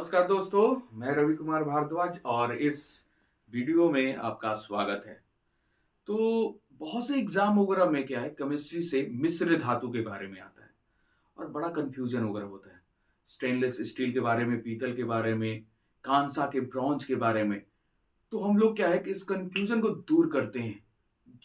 नमस्कार दोस्तों, मैं रवि कुमार भारद्वाज और इस वीडियो में आपका स्वागत है। तो बहुत से एग्जाम वगैरह में क्या है, केमिस्ट्री से मिश्र धातु के बारे में आता है और बड़ा कंफ्यूजन वगैरह होता है। स्टेनलेस स्टील के बारे में, पीतल के बारे में, कांसा के, ब्रॉन्ज के बारे में। तो हम लोग क्या है कि इस कंफ्यूजन को दूर करते हैं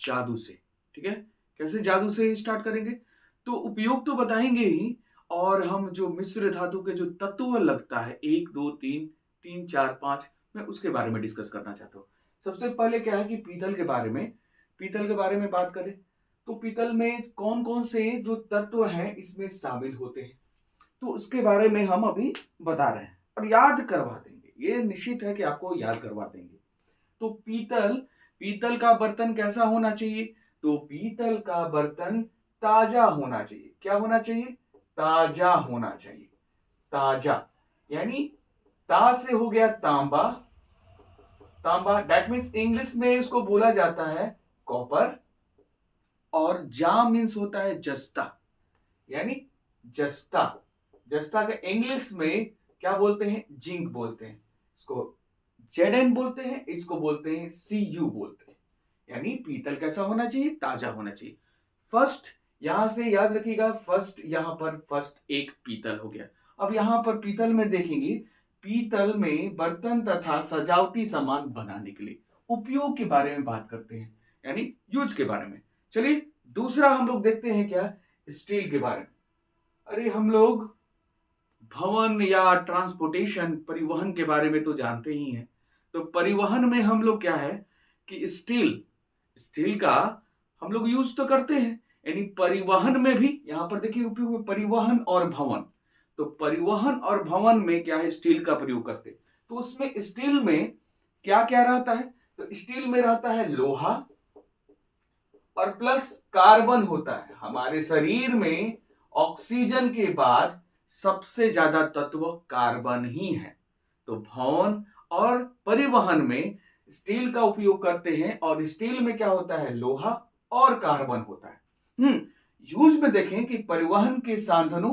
जादू से। ठीक है, कैसे जादू से स्टार्ट करेंगे? तो उपयोग तो बताएंगे ही, और हम जो मिश्र धातु के जो तत्व लगता है, एक दो तीन, तीन चार पांच, मैं उसके बारे में डिस्कस करना चाहता हूँ। सबसे पहले क्या है कि पीतल के बारे में बात करें तो पीतल में कौन कौन से जो तत्व हैं इसमें शामिल होते हैं, तो उसके बारे में हम अभी बता रहे हैं और याद करवा देंगे। ये निश्चित है कि आपको याद करवा देंगे। तो पीतल पीतल का बर्तन कैसा होना चाहिए? तो पीतल का बर्तन ताजा होना चाहिए। क्या होना चाहिए? ताजा होना चाहिए। ताजा यानी ता से हो गया तांबा। तांबा दैट मीन्स इंग्लिश में इसको बोला जाता है कॉपर, और जा मीन्स होता है जस्ता, यानी जस्ता। जस्ता का इंग्लिश में क्या बोलते हैं? जिंक बोलते हैं। इसको जेड बोलते हैं, इसको बोलते हैं Cu बोलते हैं। यानी पीतल कैसा होना चाहिए? ताजा होना चाहिए। फर्स्ट यहां से याद रखिएगा, फर्स्ट यहां पर फर्स्ट एक पीतल हो गया। अब यहां पर पीतल में देखेंगे, पीतल में बर्तन तथा सजावटी सामान बनाने के लिए उपयोग के बारे में बात करते हैं, यानी यूज के बारे में। चलिए दूसरा हम लोग देखते हैं क्या, स्टील के बारे में। अरे हम लोग भवन या ट्रांसपोर्टेशन, परिवहन के बारे में तो जानते ही हैं। तो परिवहन में हम लोग क्या है कि स्टील स्टील का हम लोग यूज तो करते हैं, यानी परिवहन में भी यहां पर देखिए उपयोग में परिवहन और भवन। तो परिवहन और भवन में क्या है, स्टील का प्रयोग करते हैं। तो उसमें स्टील में क्या क्या रहता है? तो स्टील में रहता है लोहा और प्लस कार्बन होता है। हमारे शरीर में ऑक्सीजन के बाद सबसे ज्यादा तत्व कार्बन ही है। तो भवन और परिवहन में स्टील का उपयोग करते हैं, और स्टील में क्या होता है? लोहा और कार्बन होता है। यूज में देखें कि परिवहन के साधनों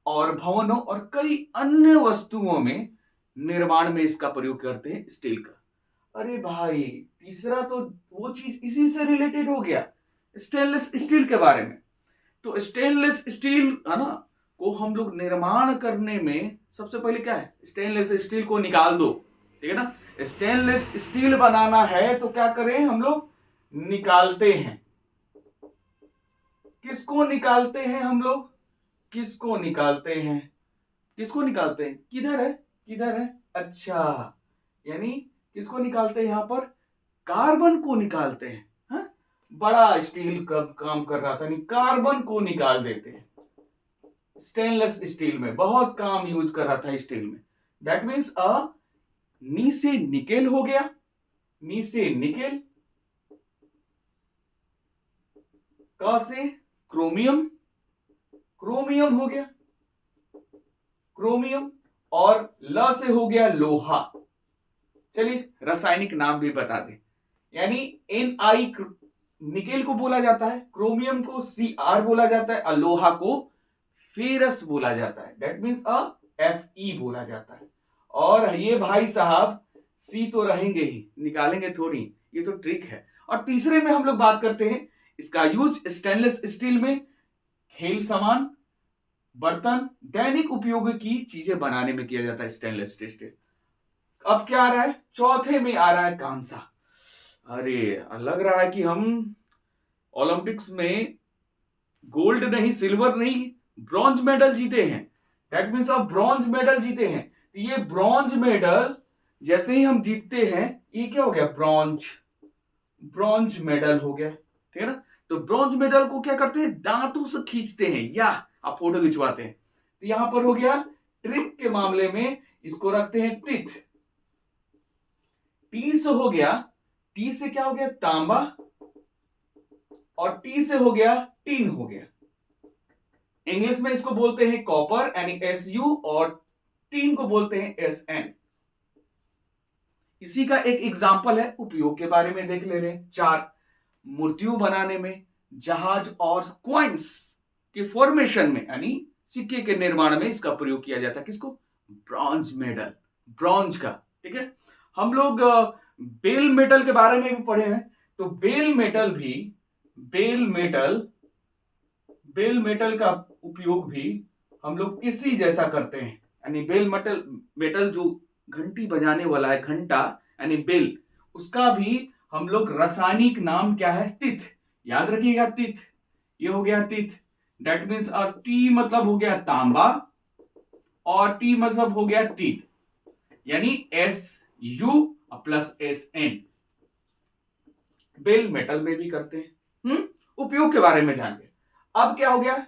और भवनों और कई अन्य वस्तुओं में निर्माण में इसका प्रयोग करते हैं स्टील का। अरे भाई, तीसरा तो वो चीज इसी से रिलेटेड हो गया, स्टेनलेस स्टील के बारे में। तो स्टेनलेस स्टील है ना, को हम लोग निर्माण करने में सबसे पहले क्या है, स्टेनलेस स्टील को निकाल दो। ठीक है ना, स्टेनलेस स्टील बनाना है तो क्या करें हम लोग? निकालते हैं। किसको निकालते हैं हम लोग? किसको निकालते हैं? किसको निकालते हैं? किधर है, किधर है? अच्छा, यानी किसको निकालते हैं? यहां पर कार्बन को निकालते हैं। हा? बड़ा स्टील कब काम कर रहा था, नहीं, कार्बन को निकाल देते हैं। स्टेनलेस स्टील में बहुत काम यूज कर रहा था स्टील में। दैट मीन्स नी से निकेल हो गया, नी से निकेल, का से क्रोमियम, क्रोमियम हो गया, क्रोमियम, और ल से हो गया लोहा। चलिए रासायनिक नाम भी बता दें, यानी Ni निकेल को बोला जाता है, क्रोमियम को Cr बोला जाता है, और लोहा को फेरस बोला जाता है। दैट मीन्स Fe बोला जाता है। और ये भाई साहब सी तो रहेंगे ही, निकालेंगे थोड़ी, ये तो ट्रिक है। और तीसरे में हम लोग बात करते हैं इसका यूज स्टेनलेस स्टील में खेल सामान, बर्तन, दैनिक उपयोग की चीजें बनाने में किया जाता है स्टेनलेस स्टील। अब क्या आ रहा है? चौथे में आ रहा है कांसा। अरे लग रहा है कि हम ओलंपिक्स में गोल्ड नहीं, सिल्वर नहीं, ब्रॉन्ज मेडल जीते हैं। दैट मीन्स आप ब्रॉन्ज मेडल जीते हैं। तो ये ब्रॉन्ज मेडल जैसे ही हम जीतते हैं, ये क्या हो गया? ब्रॉन्ज, ब्रॉन्ज मेडल हो गया। ठीक है ना। तो ब्रॉन्ज मेडल को क्या करते हैं? दांतों से खींचते हैं, या आप फोटो खिंचवाते हैं। तो यहां पर हो गया ट्रिक के मामले में इसको रखते हैं टिथ। टी से हो गया, टी से क्या हो गया? तांबा, और टी से हो गया टीन हो गया। इंग्लिश में इसको बोलते हैं कॉपर, यानी Su, और टीन को बोलते हैं Sn। इसी का एक एग्जाम्पल है, उपयोग के बारे में देख ले रहे हैं। 4, मूर्तियों बनाने में, जहाज और क्वाइंस के फॉर्मेशन में, यानी सिक्के के निर्माण में इसका प्रयोग किया जाता है। किसको? Bronze medal. ब्रॉन्ज का। ठीक है, हम लोग बेल मेटल के बारे में भी पढ़े हैं। तो बेल मेटल का उपयोग भी हम लोग इसी जैसा करते हैं। यानी बेल मेटल जो घंटी बजाने वाला है, घंटा यानी बेल, उसका भी हम लोग रासायनिक नाम क्या है, तिथ। याद रखिएगा, तिथ। ये हो गया तिथ। डेट मीन्स टी मतलब हो गया तांबा और टी मतलब हो गया टीन, यानी SU plus SN। Bell metal में भी करते हैं। उपयोग के बारे में जान गए। अब क्या हो गया,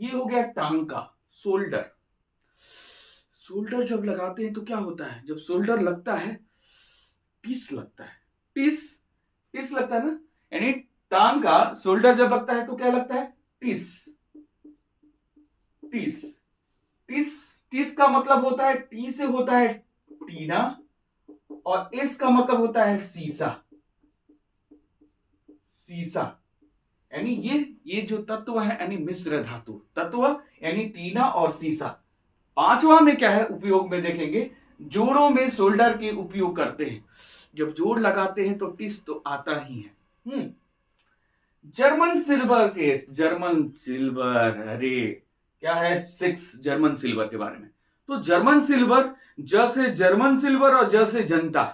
ये हो गया टांग का शोल्डर। शोल्डर जब लगाते हैं तो क्या होता है, जब शोल्डर लगता है टिस लगता है, टिस लगता है ना। यानी टांग का शोल्डर जब लगता है तो क्या लगता है, टिस। टिस टिस टिस का मतलब होता है, टी से होता है टीना, और एस का मतलब होता है सीसा। सीसा यानी ये जो तत्व है, यानी मिश्र धातु तत्व, यानी टीना और सीसा। पांचवा में क्या है उपयोग में देखेंगे, जोड़ों में शोल्डर के उपयोग करते हैं। जब जोड़ लगाते हैं तो टिस तो आता ही है। German silver case, German silver, अरे क्या है 6 जर्मन सिल्वर के बारे में। तो जर्मन सिल्वर, जैसे जर्मन सिल्वर और जैसे जनता,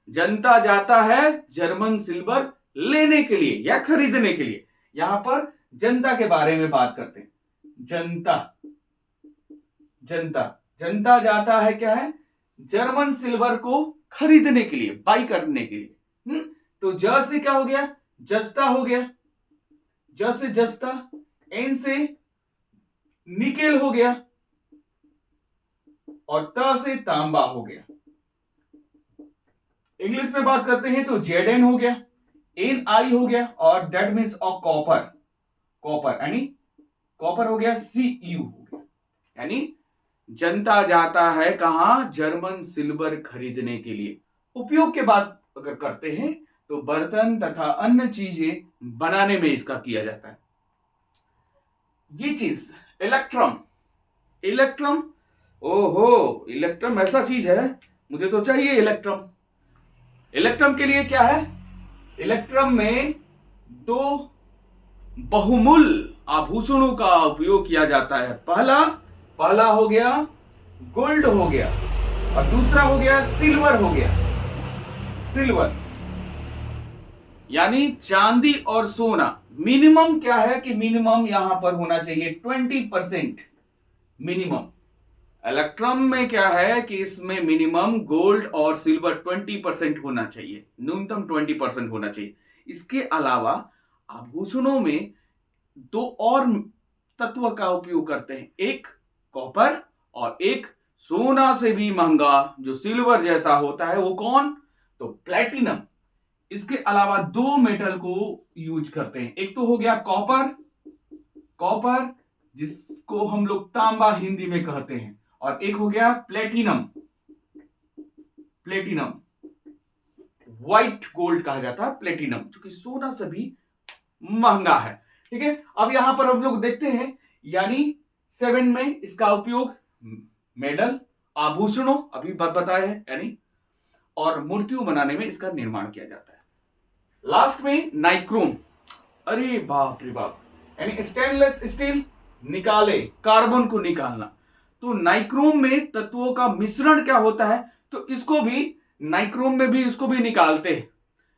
जनता जाता है जर्मन सिल्वर लेने के लिए या खरीदने के लिए। यहां पर जनता के बारे में बात करते हैं। जनता जनता जनता जाता है क्या है, जर्मन सिल्वर को खरीदने के लिए, बाई करने के लिए। तो ज से क्या हो गया, जस्ता हो गया। ज से जस्ता, एन से निकेल हो गया, और त से तांबा हो गया। इंग्लिश में बात करते हैं तो जेडन हो गया, NI हो गया, और that means of copper. Copper यानी कॉपर हो गया, CU हो गया। यानी जनता जाता है कहां, जर्मन सिल्वर खरीदने के लिए। उपयोग के बाद अगर करते हैं तो बर्तन तथा अन्य चीजें बनाने में इसका किया जाता है। ये चीज इलेक्ट्रम, इलेक्ट्रम, ओहो इलेक्ट्रम ऐसा चीज है, मुझे तो चाहिए इलेक्ट्रम। इलेक्ट्रम के लिए क्या है, इलेक्ट्रम में 2 बहुमूल्य आभूषणों का उपयोग किया जाता है। पहला हो गया गोल्ड हो गया, और दूसरा हो गया सिल्वर हो गया। सिल्वर यानी चांदी और सोना। मिनिमम क्या है कि मिनिमम यहां पर होना चाहिए 20% मिनिमम। इलेक्ट्रम में क्या है कि इसमें मिनिमम गोल्ड और सिल्वर 20% होना चाहिए, न्यूनतम 20% होना चाहिए। इसके अलावा आभूषणों में 2 और तत्व का उपयोग करते हैं, एक कॉपर और एक सोना से भी महंगा जो सिल्वर जैसा होता है, वो कौन, तो प्लैटिनम। इसके अलावा 2 मेटल को यूज करते हैं, एक तो हो गया कॉपर जिसको हम लोग तांबा हिंदी में कहते हैं, और एक हो गया प्लेटिनम व्हाइट गोल्ड कहा जाता है प्लेटिनम, जो कि सोना से भी महंगा है। ठीक है, अब यहां पर हम लोग देखते हैं, यानी 7 में इसका उपयोग मेडल, आभूषणों अभी बताए हैं, यानी और मूर्तियों बनाने में इसका निर्माण किया जाता है। लास्ट में नाइक्रोम, अरे बाप रे बाप, यानी स्टेनलेस स्टील निकाले, कार्बन को निकालना। तो नाइक्रोम में तत्वों का मिश्रण क्या होता है, तो इसको भी नाइक्रोम में भी इसको भी निकालते हैं।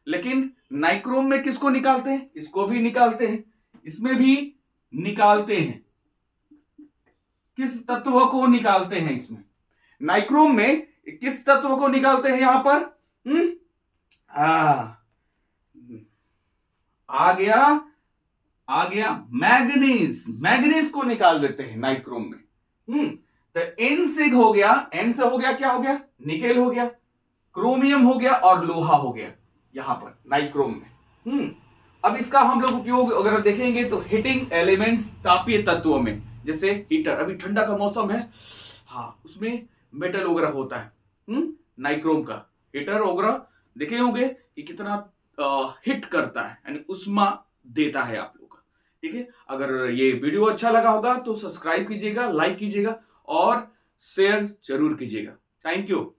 लेकिन नाइक्रोम में किसको निकालते हैं, इसको भी निकालते हैं, इसमें भी निकालते हैं। किस तत्व को निकालते हैं इसमें, नाइक्रोम में किस तत्व को निकालते हैं यहां पर, आ गया मैग्नीज को निकाल देते हैं नाइक्रोम में। तो एन से हो गया, क्या हो गया, निकेल हो गया, क्रोमियम हो गया, और लोहा हो गया यहां पर नाइक्रोम में। अब इसका हम लोग उपयोग अगर देखेंगे तो हीटिंग एलिमेंट्स, तापीय तत्वों में, जैसे हीटर, अभी ठंडा का मौसम है, हाँ उसमें मेटल वगैरह होता है, नाइक्रोम का हीटर वगैरह देखे होंगे कि कितना हिट करता है, यानी उष्मा देता है आप लोग का। ठीक है, अगर ये वीडियो अच्छा लगा होगा तो सब्सक्राइब कीजिएगा, लाइक कीजिएगा, और शेयर जरूर कीजिएगा। Thank you.